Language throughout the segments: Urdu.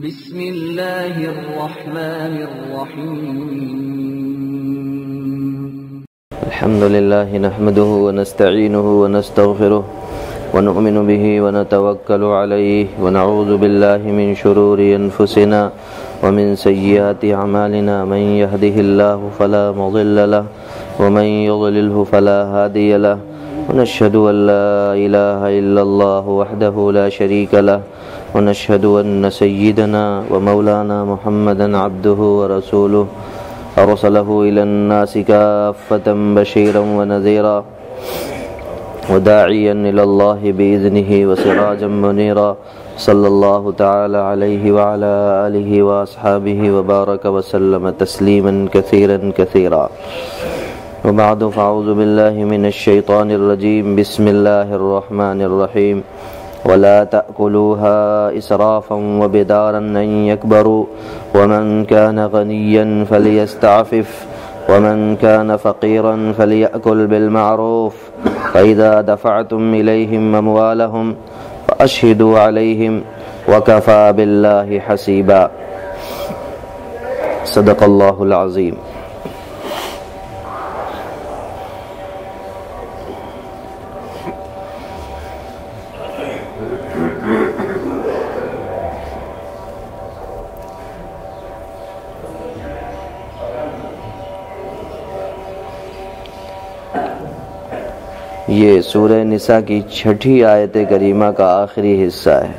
بسم اللہ الرحمن الرحیم الحمد للہ نحمده ونستعینه ونستغفره ونؤمن به ونتوکل علیہ ونعوذ باللہ من شرور انفسنا ومن سیئات اعمالنا من يهده الله فلا مضل له ومن يضلله فلا هادي له ونشهد ان لا اله الا الله وحده لا شريك له ونشهد أن سيدنا ومولانا محمدا عبده ورسوله أرسله إلى الناس كافة بشيرا ونذيرا وداعيا إلى الله بإذنه وسراجا منيرا صلى الله تعالى عليه وعلى آله وأصحابه وبارك وسلم تسليما كثيرا كثيرا وبعد فأعوذ بالله من الشيطان الرجيم بسم الله الرحمن الرحيم ولا تأكلوها إسرافا وبدارا أن يكبروا ومن كان غنيا فليستعفف ومن كان فقيرا فليأكل بالمعروف فإذا دفعتم إليهم أموالهم فأشهدوا عليهم وكفى بالله حسيبا صدق الله العظيم. یہ سورہ نساء کی 6 آیت کریمہ کا آخری حصہ ہے.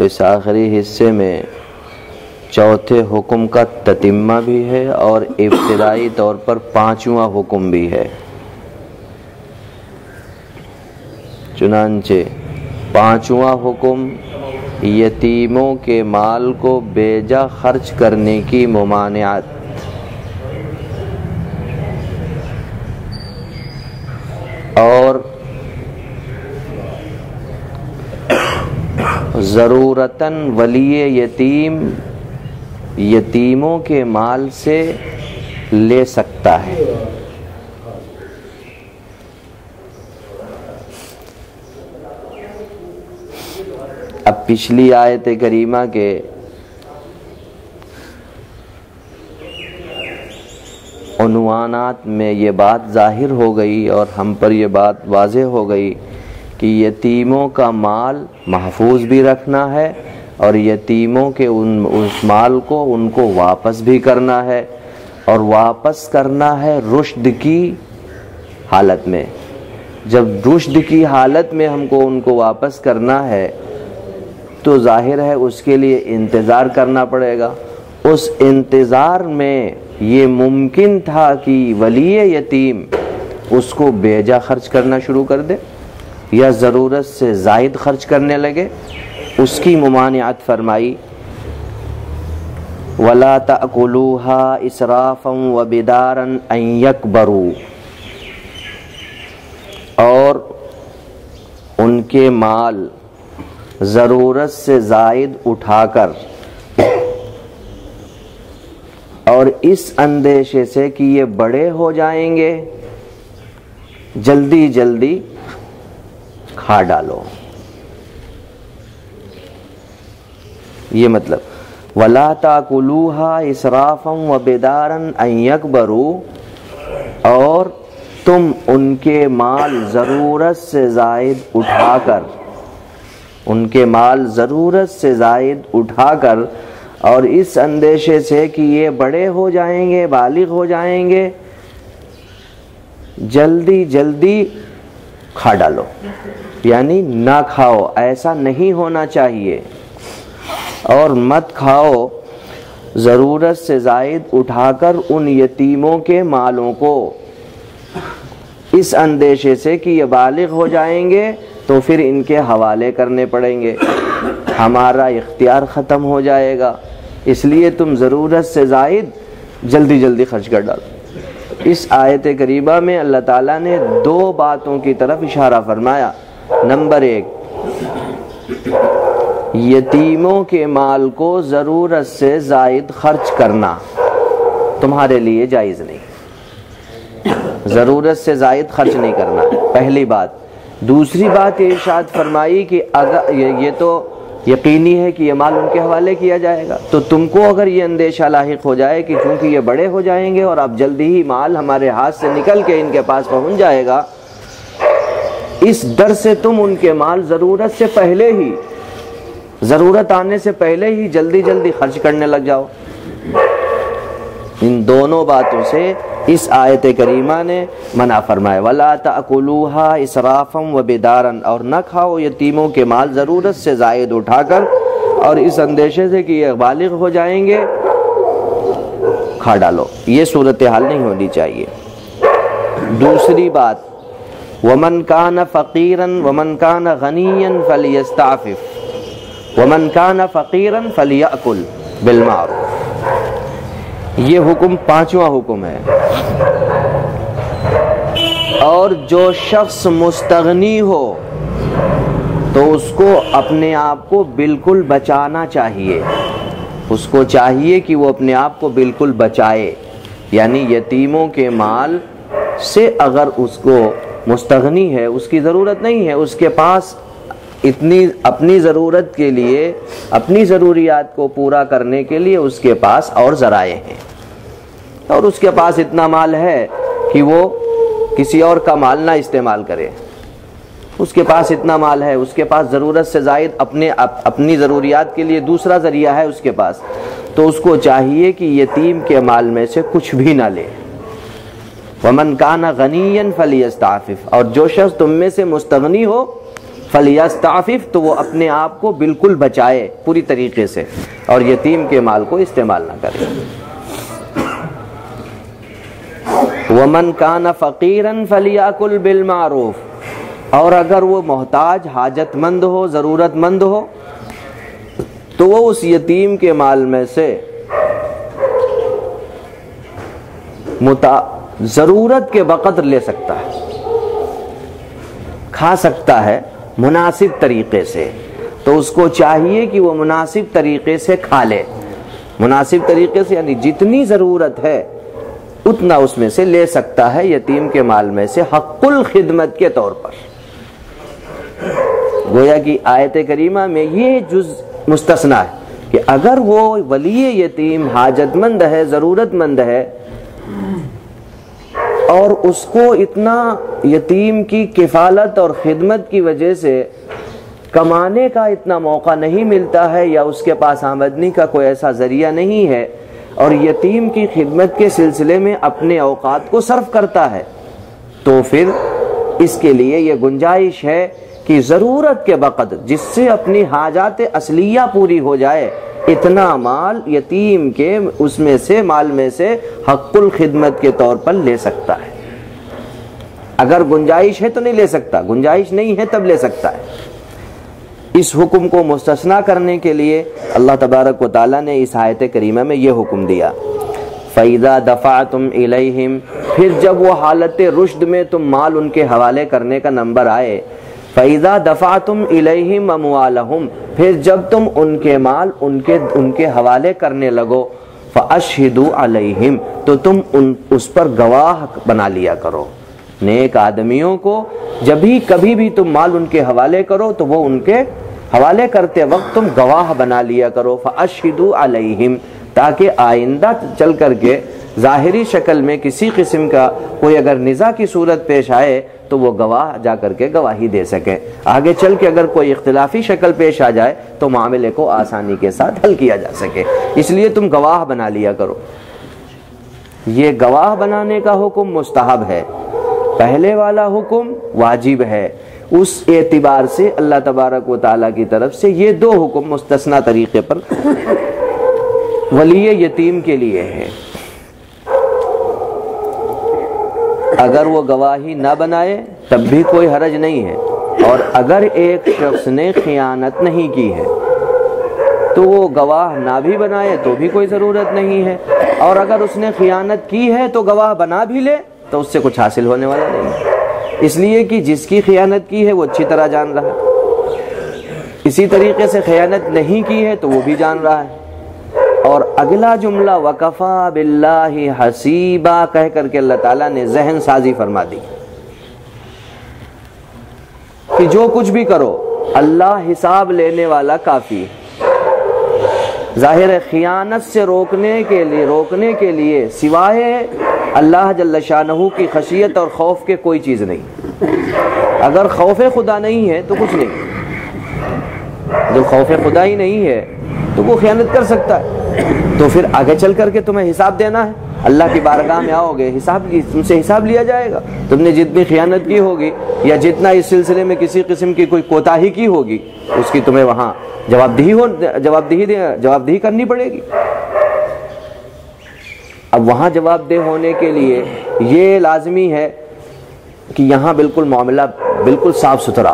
اس آخری حصے میں چوتھے حکم کا تتمہ بھی ہے اور ابتدائی طور پر 5واں حکم بھی ہے. چنانچہ 5واں حکم یتیموں کے مال کو بیجا خرچ کرنے کی ممانعت، اور ضرورتاً ولی یتیم یتیموں کے مال سے لے سکتا ہے. اب پچھلی آیت کریمہ کے عنوانات میں یہ بات ظاہر ہو گئی اور ہم پر یہ بات واضح ہو گئی کہ یتیموں کا مال محفوظ بھی رکھنا ہے اور یتیموں کے اس مال کو ان کو واپس بھی کرنا ہے، اور واپس کرنا ہے رشد کی حالت میں. جب رشد کی حالت میں ہم کو ان کو واپس کرنا ہے تو ظاہر ہے اس کے لیے انتظار کرنا پڑے گا. اس انتظار میں یہ ممکن تھا کہ ولی یتیم اس کو بیجا خرچ کرنا شروع کر دے یا ضرورت سے زائد خرچ کرنے لگے. اس کی ممانعت فرمائی وَلَا تَأْكُلُوهَا إِسْرَافًا وَبِدَارًا أَن يَكْبَرُوا، اور ان کے مال ضرورت سے زائد اٹھا کر اور اس اندیشے سے کہ یہ بڑے ہو جائیں گے جلدی جلدی کھا ڈالو. یہ مطلب وَلَا تَأْكُلُوهَا إِسْرَافًا وَبِدَارًا أَن يَكْبَرُوا، اور تم ان کے مال ضرورت سے زائد اٹھا کر اور اس اندیشے سے کہ یہ بڑے ہو جائیں گے، بالغ ہو جائیں گے، جلدی جلدی کھا ڈالو. یعنی نہ کھاؤ، ایسا نہیں ہونا چاہیے، اور مت کھاؤ ضرورت سے زائد اٹھا کر ان یتیموں کے مالوں کو اس اندیشے سے کہ یہ بالغ ہو جائیں گے تو پھر ان کے حوالے کرنے پڑیں گے، ہمارا اختیار ختم ہو جائے گا، اس لیے تم ضرورت سے زائد جلدی جلدی خرچ کر ڈالو. اس آیت کریمہ میں اللہ تعالیٰ نے 2 باتوں کی طرف اشارہ فرمایا. نمبر 1، یتیموں کے مال کو ضرورت سے زائد خرچ کرنا تمہارے لیے جائز نہیں، ضرورت سے زائد خرچ نہیں کرنا، پہلی بات. دوسری بات یہ ارشاد فرمائی کہ اگر یہ تو یقینی ہے کہ یہ مال ان کے حوالے کیا جائے گا، تو تم کو اگر یہ اندیشہ لاحق ہو جائے کہ چونکہ یہ بڑے ہو جائیں گے اور اب جلدی ہی مال ہمارے ہاتھ سے نکل کے ان کے پاس پہنچ جائے گا، اس ڈر سے تم ان کے مال ضرورت سے پہلے ہی، ضرورت آنے سے پہلے ہی جلدی جلدی خرچ کرنے لگ جاؤ۔ ان دونوں باتوں سے اس آیت کریمہ نے منع فرمایا، وَلَا تَأْكُلُوهَا إِسْرَافًا وَبِدَارًا، اور نہ کھاؤ یتیموں کے مال ضرورت سے زائد اٹھا کر اور اس اندیشے سے کہ یہ بالغ ہو جائیں گے کھا ڈالو۔ یہ صورتحال نہیں ہونی چاہیے۔ دوسری بات، وَمَنْ كَانَ فَقِيرًا وَمَنْ كَانَ غَنِيًّا فَلْيَسْتَعْفِفْ وَمَنْ كَانَ فَقِيرًا فَلْيَأْكُلْ بِالْمَعْرُوفِ۔ یہ حکم پانچواں حکم ہے۔ اور جو شخص مستغنی ہو تو اس کو اپنے آپ کو بالکل بچانا چاہیے، اس کو چاہیے کہ وہ اپنے آپ کو بالکل بچائے، یعنی یتیموں کے مال سے اگر اس کو مستغنی ہے، اس کی ضرورت نہیں ہے، اس کے پاس اتنی اپنی ضرورت کے لیے، اپنی ضروریات کو پورا کرنے کے لیے اس کے پاس اور ذرائع ہیں، اور اس کے پاس اتنا مال ہے کہ وہ کسی اور کا مال نہ استعمال کرے، اس کے پاس اتنا مال ہے، اس کے پاس ضرورت سے زائد اپنی ضروریات کے لیے دوسرا ذریعہ ہے اس کے پاس، تو اس کو چاہیے کہ یتیم کے مال میں سے کچھ بھی نہ لے۔ وَمَنْ كَانَ غَنِيًّا فَلْيَسْتَعْفِفْ، اور جو شخص تم میں سے مستغنی ہو فَلْيَسْتَعْفِفْ، تو وہ اپنے آپ کو بالکل بچائے پوری طریقے سے اور یتیم کے مال کو استعمال نہ کرے۔ وَمَنْ كَانَ فَقِيرًا فَلْيَأْكُلْ بِالْمَعْرُوفِ، اور اگر وہ محتاج، حاجت مند ہو، ضرورت مند ہو تو وہ اس یتیم کے مال میں سے ضرورت کے وقت لے سکتا ہے، کھا سکتا ہے مناسب طریقے سے، تو اس کو چاہیے کہ وہ مناسب طریقے سے کھا لے۔ مناسب طریقے سے یعنی جتنی ضرورت ہے اتنا اس میں سے لے سکتا ہے یتیم کے مال میں سے، حق الخدمت کے طور پر۔ گویا کہ آیت کریمہ میں یہ جز مستثنا ہے کہ اگر وہ ولی یتیم حاجت مند ہے، ضرورت مند ہے، اور اس کو اتنا یتیم کی کفالت اور خدمت کی وجہ سے کمانے کا اتنا موقع نہیں ملتا ہے، یا اس کے پاس آمدنی کا کوئی ایسا ذریعہ نہیں ہے، اور یتیم کی خدمت کے سلسلے میں اپنے اوقات کو صرف کرتا ہے، تو پھر اس کے لیے یہ گنجائش ہے کہ ضرورت کے وقت جس سے اپنی حاجات اصلیہ پوری ہو جائے، اتنا مال یتیم کے اس میں سے مال میں سے حق الخدمت کے طور پر لے سکتا ہے۔ اگر گنجائش ہے تو نہیں لے سکتا، گنجائش نہیں ہے تب لے سکتا ہے۔ اس حکم کو مستثنا کرنے کے لیے اللہ تبارک و تعالیٰ نے اس آیت کریمہ میں یہ حکم دیا، فَإِذَا دَفَعْتُمْ إِلَيْهِمْ، پھر جب وہ حالت رشد میں تم مال ان کے حوالے کرنے کا نمبر آئے، فَإِذَا دَفَعْتُمْ إِلَيْهِمْ أَمْوَالَهُمْ، پھر جب تم ان کے مال ان کے حوالے کرنے لگو، فَأَشْهِدُوا عَلَيْهِمْ، تو تم اس پر گواہ بنا لیا کرو۔ نیک آدمیوں کو جب بھی کبھی بھی تم مال ان کے حوالے کرو تو وہ ان کے حوالے کرتے وقت تم گواہ بنا لیا کرو، فَأَشْهِدُوا عَلَيْهِمْ، تاکہ آئندہ چل کر کے ظاہری شکل میں کسی قسم کا کوئی اگر نزاع کی صورت پیش آئے تو وہ گواہ جا کر کے گواہی دے سکے، آگے چل کے اگر کوئی اختلافی شکل پیش آ جائے تو معاملے کو آسانی کے ساتھ حل کیا جا سکے، اس لیے تم گواہ بنا لیا کرو۔ یہ گواہ بنانے کا حکم مستحب ہے، پہلے والا حکم واجب ہے، اس اعتبار سے اللہ تبارک و تعالیٰ کی طرف سے یہ دو حکم مستثنا طریقے پر ولی یتیم کے لیے ہے۔ اگر وہ گواہی نہ بنائے تب بھی کوئی حرج نہیں ہے، اور اگر ایک شخص نے خیانت نہیں کی ہے تو وہ گواہ نہ بھی بنائے تو بھی کوئی ضرورت نہیں ہے، اور اگر اس نے خیانت کی ہے تو گواہ بنا بھی لے تو اس سے کچھ حاصل ہونے والا نہیں ہے، اس لیے کہ جس کی خیانت کی ہے وہ اچھی طرح جان رہا ہے، اسی طریقے سے خیانت نہیں کی ہے تو وہ بھی جان رہا ہے۔ اور اگلا جملہ وَكَفَى بِاللَّهِ حَسِيبًا کہہ کر کے اللہ تعالیٰ نے ذہن سازی فرما دی کہ جو کچھ بھی کرو اللہ حساب لینے والا کافی ہے۔ ظاہر ہے خیانت سے روکنے کے لیے سوائے اللہ جل شانہ کی خشیت اور خوف کے کوئی چیز نہیں۔ اگر خوف خدا نہیں ہے تو کچھ نہیں، جو خوف خدا ہی نہیں ہے تو وہ خیانت کر سکتا ہے۔ تو پھر آگے چل کر کے تمہیں حساب دینا ہے، اللہ کی بارگاہ میں آؤ گے، تم سے حساب لیا جائے گا۔ تم نے جتنی خیانت کی ہوگی یا جتنا اس سلسلے میں کسی قسم کی کوئی کوتاہی کی ہوگی، اس کی تمہیں وہاں جوابدہی کرنی پڑے گی۔ اب وہاں جواب دہ ہونے کے لیے یہ لازمی ہے کہ یہاں بالکل معاملہ بالکل صاف ستھرا،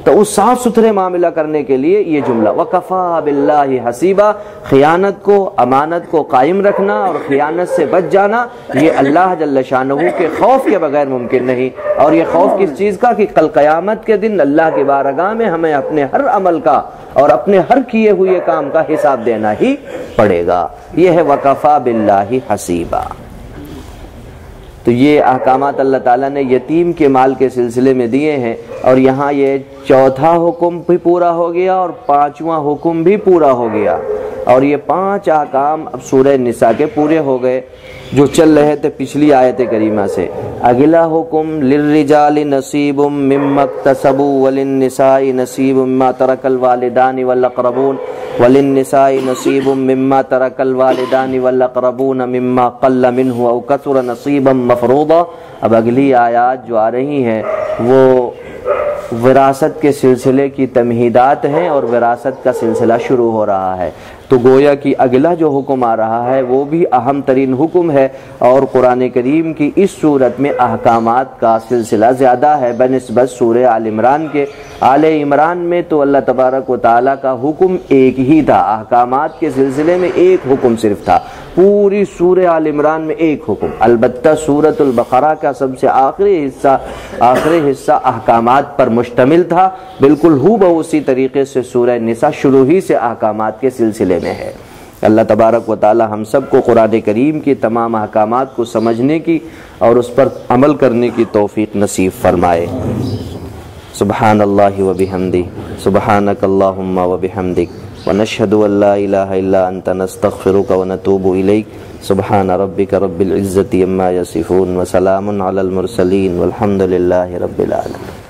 تو اس صاف ستھرے معاملہ کرنے کے لیے یہ جملہ وَكَفَى بِاللَّهِ حَسِيبًا، خیانت کو، امانت کو قائم رکھنا اور خیانت سے بچ جانا یہ اللہ جل شانہ کے خوف کے بغیر ممکن نہیں۔ اور یہ خوف کس چیز کا؟ کہ کل قیامت کے دن اللہ کی بارگاہ میں ہمیں اپنے ہر عمل کا اور اپنے ہر کیے ہوئے کام کا حساب دینا ہی پڑے گا۔ یہ ہے وَكَفَى بِاللَّهِ حَسِيبًا۔ تو یہ احکامات اللہ تعالیٰ نے یتیم کے مال کے سلسلے میں دیے ہیں، اور یہاں یہ چوتھا حکم بھی پورا ہو گیا اور پانچواں حکم بھی پورا ہو گیا، اور یہ 5 احکام اب سورہ نساء کے پورے ہو گئے جو چل رہے تھے پچھلی آیت کریمہ سے۔ اگلا حکم للرجال نصیب مما اکتسبوا وللنساء نصیب مما ترک الوالدان والاقربون وللنساء نصیب مما ترک الوالدان والاقربون مما قل منه او کثر نصیبا مفروضا۔ اب اگلی آیات جو آ رہی ہیں وہ وراثت کے سلسلے کی تمہیدات ہیں اور وراثت کا سلسلہ شروع ہو رہا ہے۔ تو گویا کہ اگلا جو حکم آ رہا ہے وہ بھی اہم ترین حکم ہے، اور قرآن کریم کی اس صورت میں احکامات کا سلسلہ زیادہ ہے بنسبت سورہ آل عمران کے۔ آل عمران میں تو اللہ تبارک و تعالیٰ کا حکم ایک ہی تھا، احکامات کے سلسلے میں ایک حکم صرف تھا، پوری سورہ آل عمران میں ایک حکم۔ البتہ سورۃ البقرہ کا سب سے آخری حصہ احکامات پر مشتمل تھا، بالکل ہو اسی طریقے سے سورہ نساء شروع ہی سے احکامات کے سلسلے میں ہے۔ اللہ تبارک و تعالی ہم سب کو قرآن کریم کی تمام احکامات کو سمجھنے کی اور اس پر عمل کرنے کی توفیق نصیب فرمائے۔ سبحان اللہ و بحمدہ، سبحانک اللہم و بحمدک، ونشہد ان لا الہ الا انت نستغفرک ونتوب الیک۔ سبحان ربک رب العزۃ عما یصفون وسلام علی المرسلین والحمد للہ رب العالمین۔